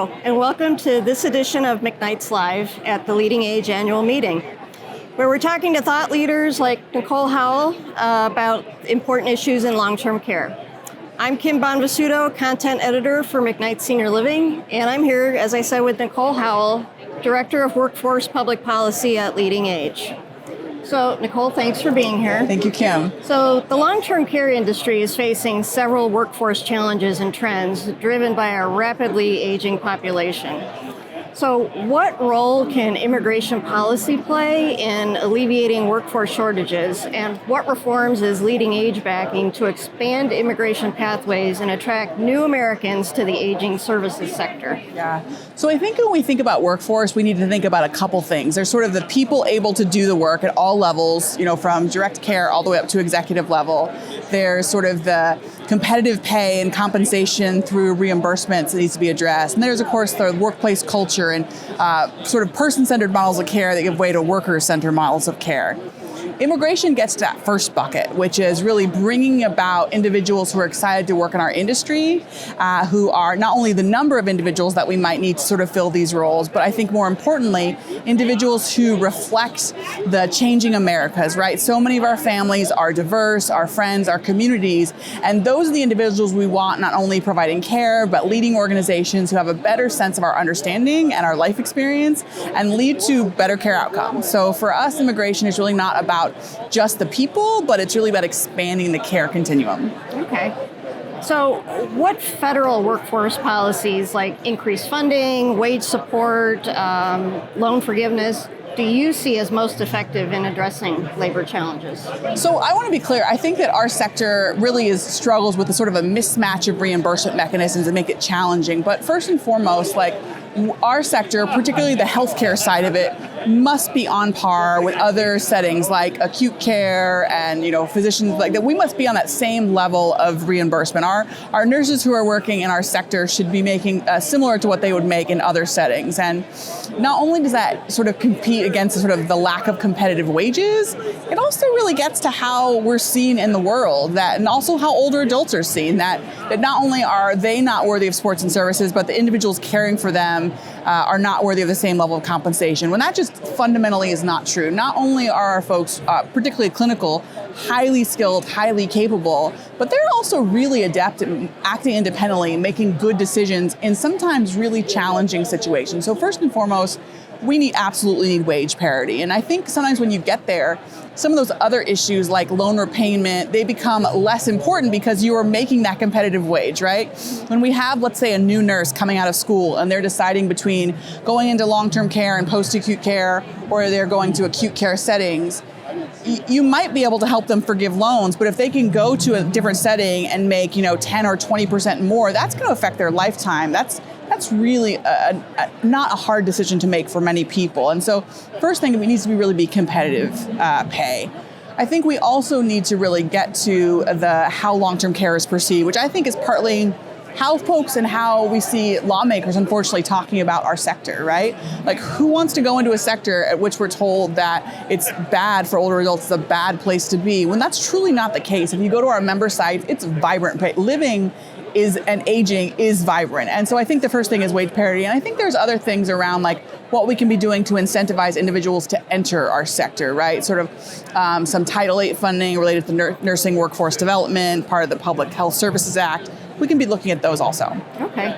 Hello, and welcome to this edition of McKnight's Live at the LeadingAge annual meeting, where we're talking to thought leaders like Nicole Howell about important issues in long-term care. I'm Kim Bonvissuto, content editor for McKnight's Senior Living, and I'm here, as I said, with Nicole Howell, Director of Workforce Public Policy at LeadingAge. So, Nicole, thanks for being here. Thank you, Kim. So, the long-term care industry is facing several workforce challenges and trends driven by our rapidly aging population. So, what role can immigration policy play in alleviating workforce shortages, and what reforms is LeadingAge backing to expand immigration pathways and attract new Americans to the aging services sector? Yeah. So I think when we think about workforce, we need to think about a couple things. There's sort of the people able to do the work at all levels, from direct care all the way up to executive level. There's sort of the competitive pay and compensation through reimbursements that needs to be addressed. And there's, of course, the workplace culture and sort of person-centered models of care that give way to worker-centered models of care. Immigration gets to that first bucket, which is really bringing about individuals who are excited to work in our industry, who are not only the number of individuals that we might need to sort of fill these roles, but I think more importantly, individuals who reflect the changing Americas, right? So many of our families are diverse, our friends, our communities, and those are the individuals we want not only providing care, but leading organizations who have a better sense of our understanding and our life experience and lead to better care outcomes. So for us, immigration is really not about just the people, but it's really about expanding the care continuum. Okay. So what federal workforce policies like increased funding, wage support, loan forgiveness, do you see as most effective in addressing labor challenges? So I want to be clear. I think that our sector really struggles with a sort of a mismatch of reimbursement mechanisms that make it challenging. But first and foremost, our sector, particularly the healthcare side of it, must be on par with other settings like acute care and physicians like that. We must be on that same level of reimbursement. Our nurses who are working in our sector should be making similar to what they would make in other settings. And not only does that sort of compete against sort of the lack of competitive wages, it also really gets to how we're seen in the world, and also how older adults are seen, that not only are they not worthy of supports and services, but the individuals caring for them are not worthy of the same level of compensation, when that just fundamentally is not true. Not only are our folks, particularly clinical, highly skilled, highly capable, but they're also really adept at acting independently, making good decisions in sometimes really challenging situations. So first and foremost, we absolutely need wage parity. And I think sometimes when you get there, some of those other issues like loan repayment, they become less important because you are making that competitive wage, right? When we have, let's say, a new nurse coming out of school and they're deciding between going into long-term care and post-acute care, or they're going to acute care settings, you might be able to help them forgive loans, but if they can go to a different setting and make 10 or 20% more, that's going to affect their lifetime. That's really not a hard decision to make for many people. And so first thing, it needs to really be competitive pay. I think we also need to really get to how long-term care is perceived, which I think is partly how folks and how we see lawmakers, unfortunately, talking about our sector, right? Like, who wants to go into a sector at which we're told that it's bad for older adults, it's a bad place to be, when that's truly not the case. If you go to our member sites, it's vibrant. Living and aging is vibrant. And so I think the first thing is wage parity. And I think there's other things around what we can be doing to incentivize individuals to enter our sector, right? Sort of some Title VIII funding related to nursing workforce development, part of the Public Health Services Act. We can be looking at those also. Okay.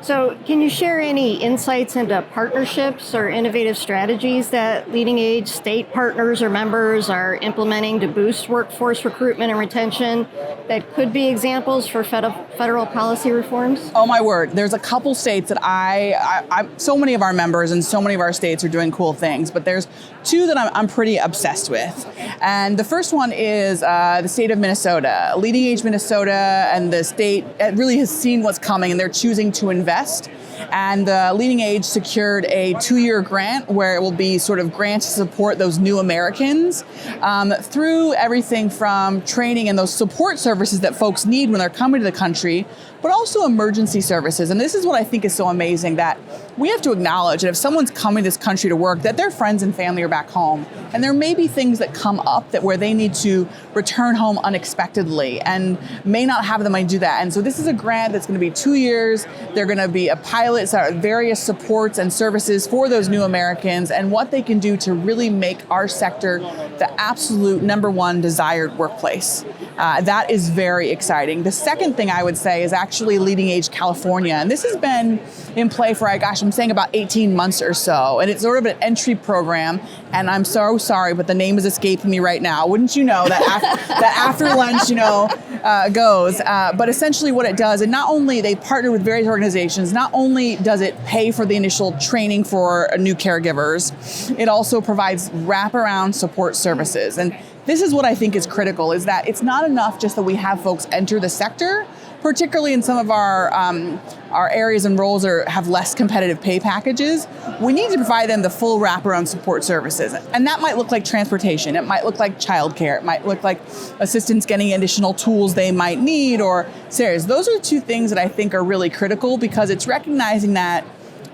So can you share any insights into partnerships or innovative strategies that LeadingAge state partners or members are implementing to boost workforce recruitment and retention that could be examples for federal policy reforms? Oh my word, there's a couple states that so many of our members and so many of our states are doing cool things, but there's two that I'm pretty obsessed with. And the first one is the state of Minnesota. LeadingAge Minnesota and the state really has seen what's coming, and they're choosing to invest. And LeadingAge secured a 2-year grant where it will be sort of grants to support those new Americans through everything from training and those support services that folks need when they're coming to the country, but also emergency services. And this is what I think is so amazing, that we have to acknowledge that if someone's coming to this country to work, that their friends and family are back home. And there may be things that come up that where they need to return home unexpectedly and may not have the money to do that. And so this is a grant that's going to be 2 years. They're going to be a pilot, so various supports and services for those new Americans and what they can do to really make our sector the absolute number one desired workplace. That is very exciting. The second thing I would say is actually LeadingAge California. And this has been in play for, I'm saying about 18 months or so. And it's sort of an entry program. And I'm so sorry, but the name is escaping me right now. Wouldn't you know that after lunch, goes. But essentially what it does, and not only they partner with various organizations, not only does it pay for the initial training for new caregivers, it also provides wraparound support services. And this is what I think is critical, is that it's not enough just that we have folks enter the sector, particularly in some of our areas and roles that have less competitive pay packages. We need to provide them the full wraparound support services. And that might look like transportation. It might look like childcare. It might look like assistance getting additional tools they might need, or serious. Those are two things that I think are really critical, because it's recognizing that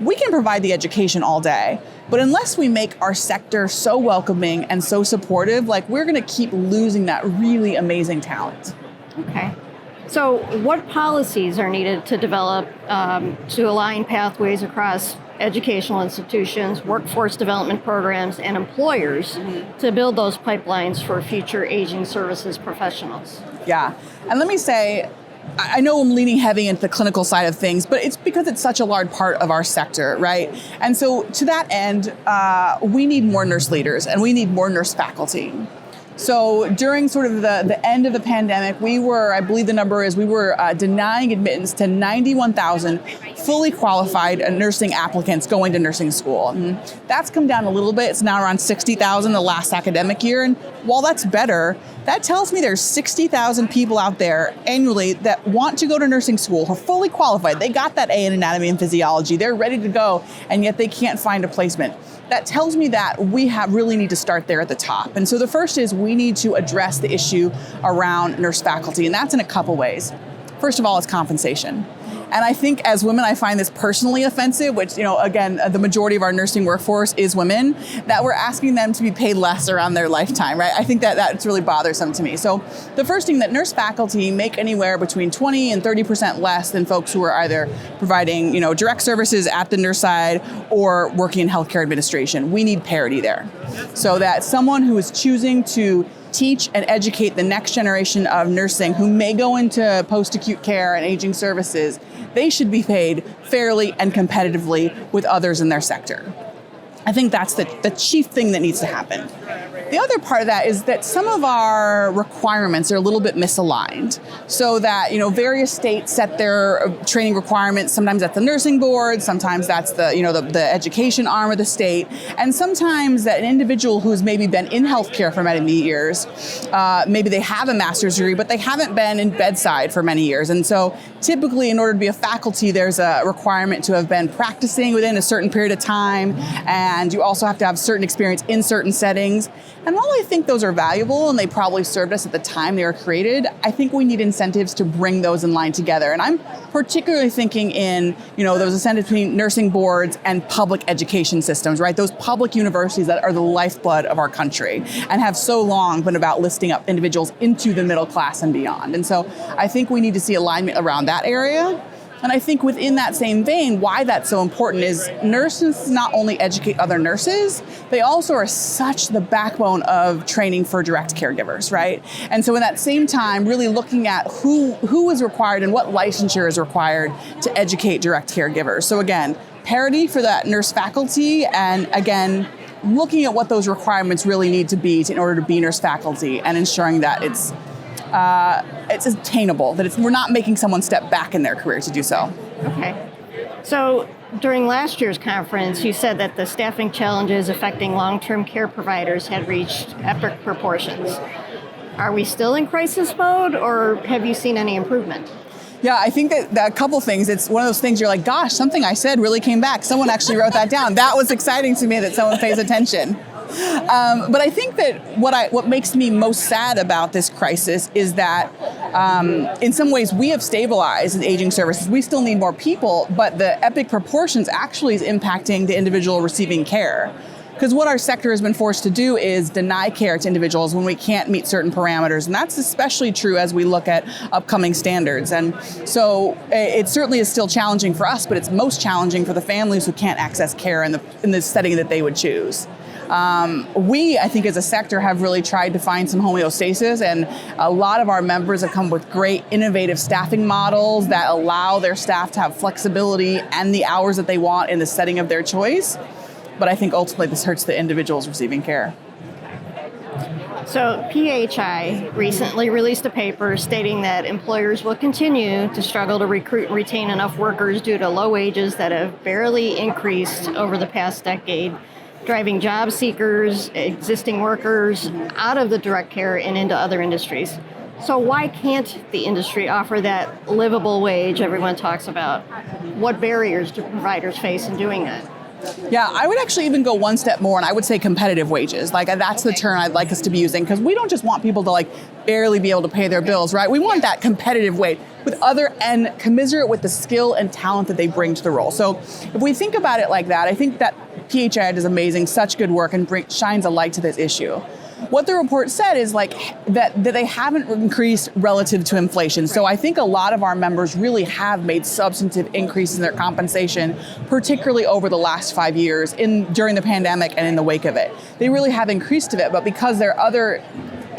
we can provide the education all day, but unless we make our sector so welcoming and so supportive, we're going to keep losing that really amazing talent. Okay. So what policies are needed to develop to align pathways across educational institutions, workforce development programs, and employers to build those pipelines for future aging services professionals? Yeah. And let me say, I know I'm leaning heavy into the clinical side of things, but it's because it's such a large part of our sector, right? And so to that end, we need more nurse leaders and we need more nurse faculty. So during sort of the end of the pandemic, I believe the number is, we were denying admittance to 91,000 fully qualified nursing applicants going to nursing school. And that's come down a little bit. It's now around 60,000 the last academic year. And while that's better, that tells me there's 60,000 people out there annually that want to go to nursing school, who are fully qualified. They got that A in anatomy and physiology. They're ready to go, and yet they can't find a placement. That tells me that we really need to start there at the top. And so the first is we need to address the issue around nurse faculty, and that's in a couple ways. First of all, it's compensation. And I think as women, I find this personally offensive, which, again, the majority of our nursing workforce is women, that we're asking them to be paid less around their lifetime, right? I think that's really bothersome to me. So the first thing, that nurse faculty make anywhere between 20 and 30% less than folks who are either providing, direct services at the nurse side or working in healthcare administration. We need parity there, so that someone who is choosing to teach and educate the next generation of nursing who may go into post-acute care and aging services, they should be paid fairly and competitively with others in their sector. I think that's the chief thing that needs to happen. The other part of that is that some of our requirements are a little bit misaligned, so that various states set their training requirements. Sometimes that's the nursing board, sometimes that's the education arm of the state, and sometimes that an individual who's maybe been in healthcare for many years, maybe they have a master's degree, but they haven't been in bedside for many years. And so typically, in order to be a faculty, there's a requirement to have been practicing within a certain period of time, and you also have to have certain experience in certain settings. And while I think those are valuable and they probably served us at the time they were created, I think we need incentives to bring those in line together. And I'm particularly thinking in, those incentives between nursing boards and public education systems, right? Those public universities that are the lifeblood of our country and have so long been about lifting up individuals into the middle class and beyond. And so I think we need to see alignment around that area. And I think within that same vein, why that's so important is nurses not only educate other nurses, they also are such the backbone of training for direct caregivers, right? And so in that same time, really looking at who is required and what licensure is required to educate direct caregivers. So again, parity for that nurse faculty, and again, looking at what those requirements really need to be in order to be nurse faculty, and ensuring that it's attainable, that we're not making someone step back in their career to do so. Okay. So during last year's conference, you said that the staffing challenges affecting long-term care providers had reached epic proportions. Are we still in crisis mode, or have you seen any improvement? Yeah, I think that a couple things. It's one of those things you're like, gosh, something I said really came back. Someone actually wrote that down. That was exciting to me that someone pays attention. But I think that what makes me most sad about this crisis is that in some ways, we have stabilized in aging services. We still need more people, but the epic proportions actually is impacting the individual receiving care. Because what our sector has been forced to do is deny care to individuals when we can't meet certain parameters. And that's especially true as we look at upcoming standards. And so it certainly is still challenging for us, but it's most challenging for the families who can't access care in the setting that they would choose. We, I think as a sector, have really tried to find some homeostasis, and a lot of our members have come with great innovative staffing models that allow their staff to have flexibility and the hours that they want in the setting of their choice. But I think ultimately this hurts the individuals receiving care. So PHI recently released a paper stating that employers will continue to struggle to recruit and retain enough workers due to low wages that have barely increased over the past decade, driving job seekers, existing workers out of the direct care and into other industries. So why can't the industry offer that livable wage everyone talks about? What barriers do providers face in doing that? Yeah, I would actually even go one step more, and I would say competitive wages. Like, that's the term I'd like us to be using, because we don't just want people to barely be able to pay their bills, right? We want that competitive wage with and commiserate with the skill and talent that they bring to the role. So if we think about it like that, I think that PHI does amazing, such good work, and shines a light to this issue. What the report said is that they haven't increased relative to inflation. So I think a lot of our members really have made substantive increases in their compensation, particularly over the last 5 years during the pandemic and in the wake of it. They really have increased a bit, but because there are other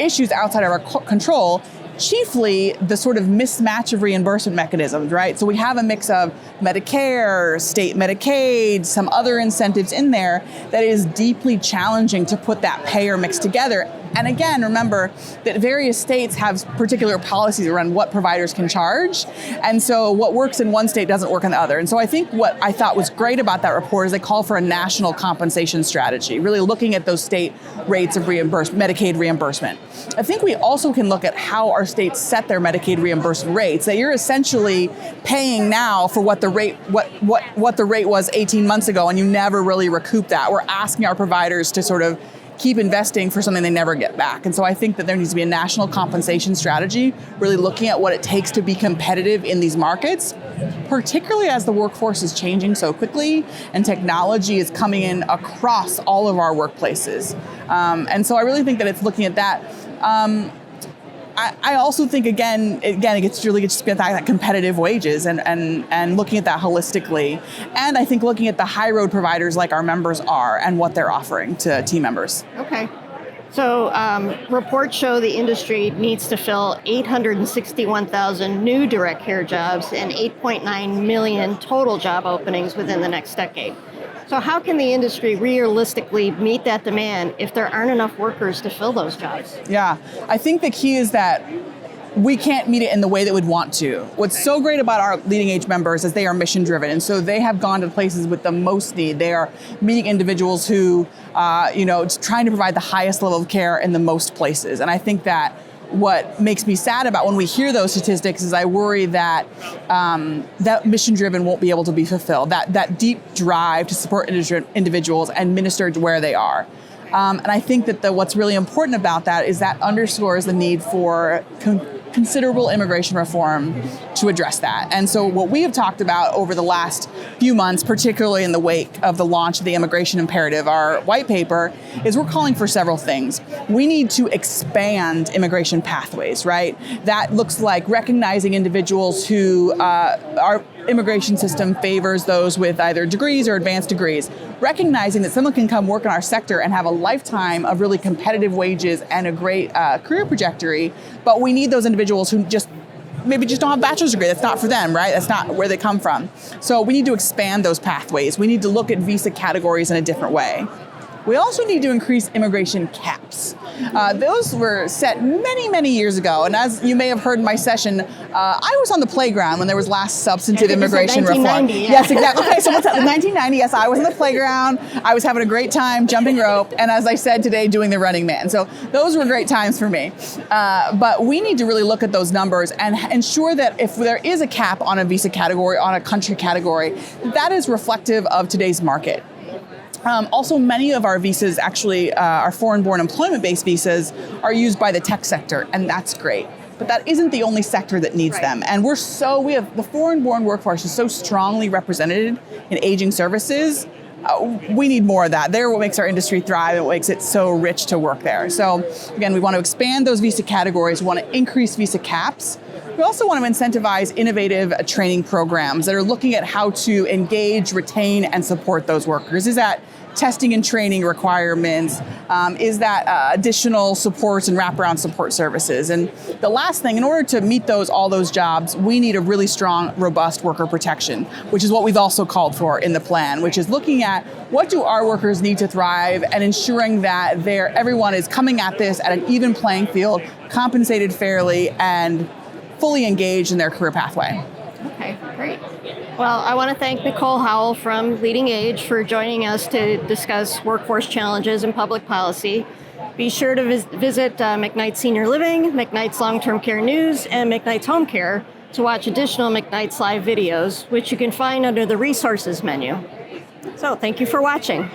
issues outside of our control, chiefly the sort of mismatch of reimbursement mechanisms, right? So we have a mix of Medicare, state Medicaid, some other incentives in there that is deeply challenging to put that payer mix together. And again, remember that various states have particular policies around what providers can charge. And so what works in one state doesn't work in the other. And so I think what I thought was great about that report is they call for a national compensation strategy, really looking at those state rates of Medicaid reimbursement. I think we also can look at how our states set their Medicaid reimbursement rates, that you're essentially paying now for what the rate was 18 months ago, and you never really recoup that. We're asking our providers to sort of keep investing for something they never get back. And so I think that there needs to be a national compensation strategy, really looking at what it takes to be competitive in these markets, particularly as the workforce is changing so quickly and technology is coming in across all of our workplaces. And so I really think that it's looking at that. I also think, again, it gets back that competitive wages and looking at that holistically. And I think looking at the high road providers like our members are and what they're offering to team members. Okay. So reports show the industry needs to fill 861,000 new direct care jobs and 8.9 million total job openings within the next decade. So how can the industry realistically meet that demand if there aren't enough workers to fill those jobs? Yeah, I think the key is that we can't meet it in the way that we'd want to. What's so great about our LeadingAge members is they are mission driven, and so they have gone to places with the most need. They are meeting individuals who, trying to provide the highest level of care in the most places. And I think that what makes me sad about when we hear those statistics is I worry that that mission-driven won't be able to be fulfilled, that deep drive to support individuals and minister to where they are. And I think that what's really important about that is that underscores the need for considerable immigration reform to address that. And so what we have talked about over the last few months, particularly in the wake of the launch of the Immigration Imperative, our white paper, is we're calling for several things. We need to expand immigration pathways, right? That looks like recognizing individuals who our immigration system favors those with either degrees or advanced degrees. Recognizing that someone can come work in our sector and have a lifetime of really competitive wages and a great career trajectory, but we need those individuals who maybe just don't have a bachelor's degree. That's not for them, right? That's not where they come from. So we need to expand those pathways. We need to look at visa categories in a different way. We also need to increase immigration caps. Those were set many, many years ago. And as you may have heard in my session, I was on the playground when there was last substantive immigration reform. Yeah. Yes, exactly. Okay, so what's that? 1990, yes, I was on the playground. I was having a great time jumping rope. And as I said today, doing the Running Man. So those were great times for me. But we need to really look at those numbers and ensure that if there is a cap on a visa category, on a country category, that is reflective of today's market. Also, many of our visas, actually, our foreign-born employment-based visas, are used by the tech sector, and that's great. but that isn't the only sector that needs Right. them. And the foreign-born workforce is so strongly represented in aging services. We need more of that. They're what makes our industry thrive and what makes it so rich to work there. So again, we want to expand those visa categories. We want to increase visa caps. We also want to incentivize innovative training programs that are looking at how to engage, retain, and support those workers. Is that testing and training requirements? Is that additional supports and wraparound support services? And the last thing, in order to meet all those jobs, we need a really strong, robust worker protection, which is what we've also called for in the plan, which is looking at what do our workers need to thrive and ensuring that everyone is coming at this at an even playing field, compensated fairly, and fully engaged in their career pathway. Okay, great. Well, I want to thank Nicole Howell from LeadingAge for joining us to discuss workforce challenges and public policy. Be sure to visit McKnight's Senior Living, McKnight's Long-Term Care News, and McKnight's Home Care to watch additional McKnight's Live videos, which you can find under the Resources menu. So, thank you for watching.